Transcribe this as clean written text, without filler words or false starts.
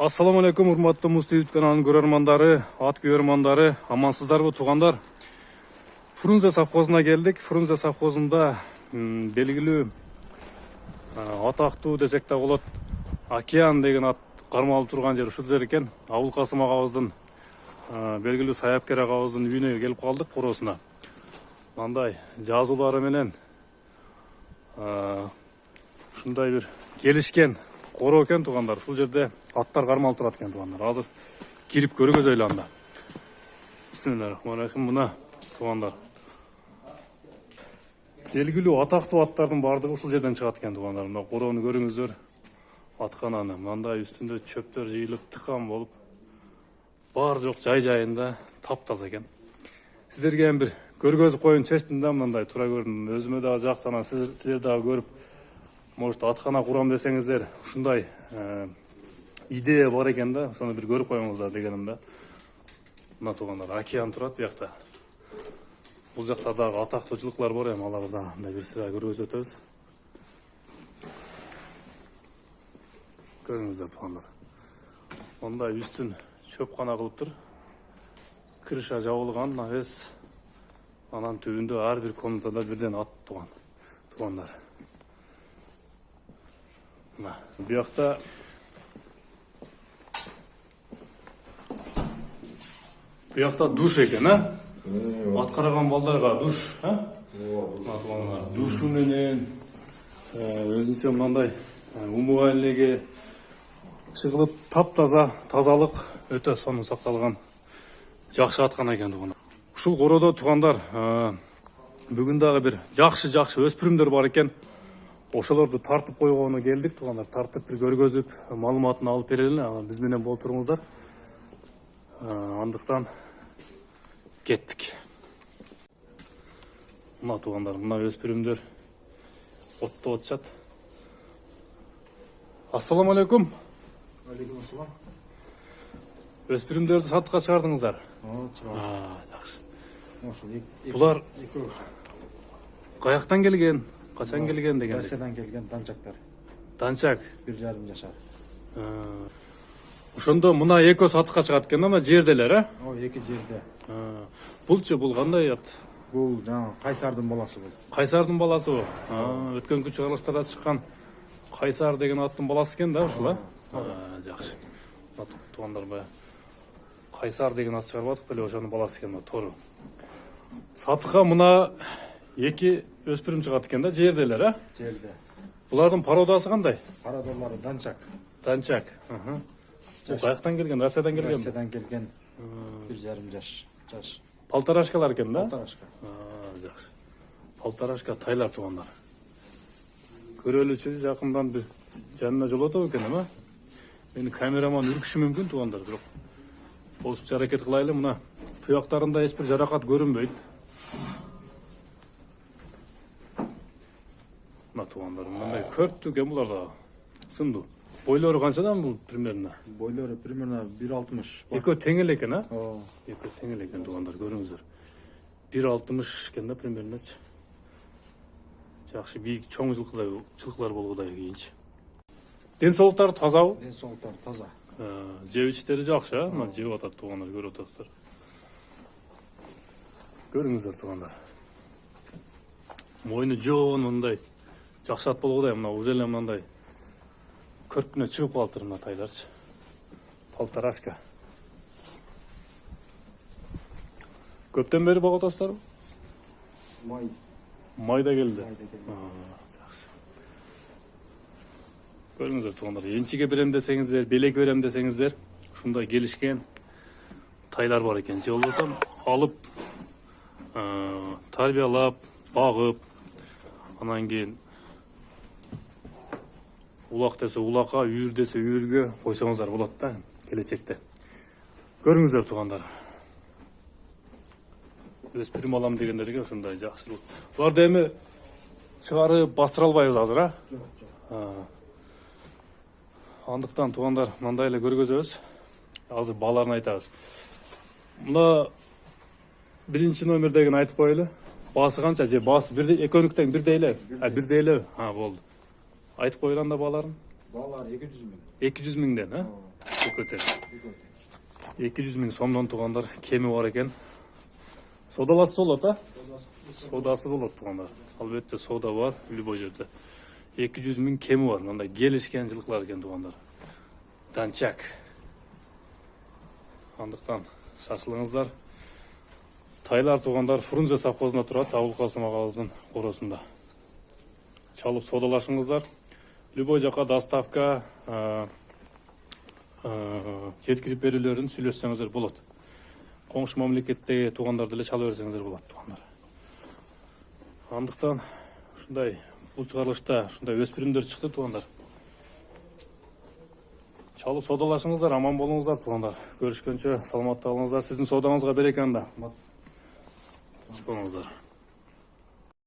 Assalamu alaikum, урматтуу Муз ТВ каналынын көрөрмандары, ат көрөрмандары, амансыздарбы туугандар? Фрунзе совхозуна келдик. Фрунзе совхозунда белгилүү атактуу десек да болот, Океан деген ат кармалып турган жер ушул жер экен. Абыл Касым агабыздын белгилүү саяпкер агабыздын үйүнө келип калдык, короосуна. Мындай жазуулары менен ушундай бир келишкен коро экен туугандар. Ушул жерде аттар кармалып турат экен туугандар. Азыр кирип көргөзөйлү анда. Бисмиллахиррахманиррахим. Мына туугандар. Белгилүү атактуу аттардын баардыгы ушул жерден чыгат экен туугандар. Мына короону көрүңүздөр. Аткананы мындай үстүндө чөптөр жыйылып тыкан болуп, бар жок жай-жайында таптаза экен. Сиздерге эми бир көргөзүп коюн чечтим да, мындай тура көрдүм. Өзүмө дагы жактанан силер дагы көрүп, может аткана курам десеңиздер, ушундай идея бар экен да, ошону бир көрүп коюңуздар дегеним да. Мына туугандар, Океан турат буякта. Бул жакта дагы атактуу жылкылар бар эми, аларды да мындай бир сыра көргөзүп өтөбүз. Көрүңүздөр туугандар. Мындай үстүн чөп кана кылыптыр. Крыша жабылган, навес. Анан түбүндө ар бир комнатада бирден ат туугандар. Мына буякта душ экен, Ат караган балдарга душ, душу менен өзүнчө мындай умугалеге чыгылып таптаза, тазалык өтө сонун сакталган жакшы аткан экен туугандар. Ушул короодо туугандар бүгүн дагы бир жакшы өспүрүмдөр бар экен. Ошолорду тартып койгону келдик туугандар. Тартып бир көргөзүп, маалыматын алып берели. Биз менен болуп туруңуздар. Андыктан кеттик. Мына туугандар, мына өспүрүмдөр отто отчат. Ассаламу алейкум. Алейкум ассалам. Өспүрүмдөрдү сатыкка чыгардыңыздар. Жакшы. Булар каяктан келген? Качан келген деген? Россиядан келген данчактар. Данчак 1,5 жашар. Ошондо мына экөө сатыкка чыгат экен, ама жерделер, Эки жерде. Бул кандай ат? Бул жаңа Кайсардын баласы бул. Кайсардын баласы бул. Өткөнкү чыгарылыштарда чыккан Кайсар деген аттын баласы экен да, ушул, жакшы. Туугандар бая Кайсар деген ат чыгарбадык беле, ошонун баласы экен, тору. Сатыкка мына эки өспүрүм чыгат экен да, жерделер, Жерде. Булардын пародасы кандай? Пародалары данчак. Данчак. Каяктан келген? Россиядан келген? Россиядан келген 1,5 жаш. Полторашкалар экен да? Полторашка. Жакшы. Полторашка тайлар туугандар. Көрөлүчү жакындан бир жанына жолотоб экен, Мени камераман үркүшү мүмкүн туугандар, бирок болушунча аракет кылайлы. Мына туяктарында эч бир жаракат көрүнбөйт. Мына туугандар, мындай көрптүү экен булар да. Сындуу. Бойлору канчадан бул примерно? Бойлору примерно 1,60. Экөө тең эле экен, Экөө тең эле экен туугандар, көрүңүздөр. 1,60 экен да примерно. Жакшы бийик чоң жылкылар болгудай кийинчи. Ден соолуктары тазабы? Ден соолуктары таза. Жеп ичтери жакшы, мына жеп атат туугандар, көрүп атасыздар. Көрүңүздөр туугандар. Мойну жоон мындай жакшы ат болгудай, мына уже эле мындай көркүнө чыгып калыптыр мына тайларчы. Полторашка. Көптөн бери багып атасыздарбы? Майда келди. Көрүңүздөр туугандар, энчиге берем десеңиздер, белек берем десеңиздер, ушундай келишкен тайлар бар экен. Же болбосо алып, тарбиялап, багып, анан кийин улак десе улакка, үйүр десе үйүргө койсоңуздар болот да келечекте. Көрүңүздөр туугандар. Өспүрүм алам дегендерге ушундай жакшылык. Буларды эми чыгарып бастыра албайбыз азыр, Жок. Андыктан туугандар, мындай эле көргөзөбүз. Азыр бааларын айтабыз. Мына биринчи номердегини айтып коелу. Баасы канча? Же баасы бирдей, экөөнүктөн бирдей эле? Бирдей эле. Болду. Айтып коелу анда бааларын. Балалар 200 миң. 200 миңден, а? Көтер. 200 миң сомдон туғандар кеми бар екен. Содаласы болот, а? Содасы болот туғандар. Албетте сода бар, любой жерде. 200 миң кеми бар, мындай келишкен жылкылар екен туғандар. Данчак. Андыктан шашылыңыздар. Тайлар туғандар Фрунзе совхозунда турат, Абыл Касым агабыздын коросунда. Чалып содалашыңыздар. Любой жака доставка, жеткирип берүүлөрүн сүйлөшсөңүздөр болот. Коңшу мамлекеттеги туугандарды эле чала берсеңиздер болот туугандар. Андыктан ушундай бул чыгарылышта ушундай өспүрүмдөр чыкты туугандар. Чалып содалашыңыздар, аман болуңуздар туугандар. Көрүшкөнчө саламатта болуңуздар. Сиздин содаңызга береке анда. Чыкпаңыздар.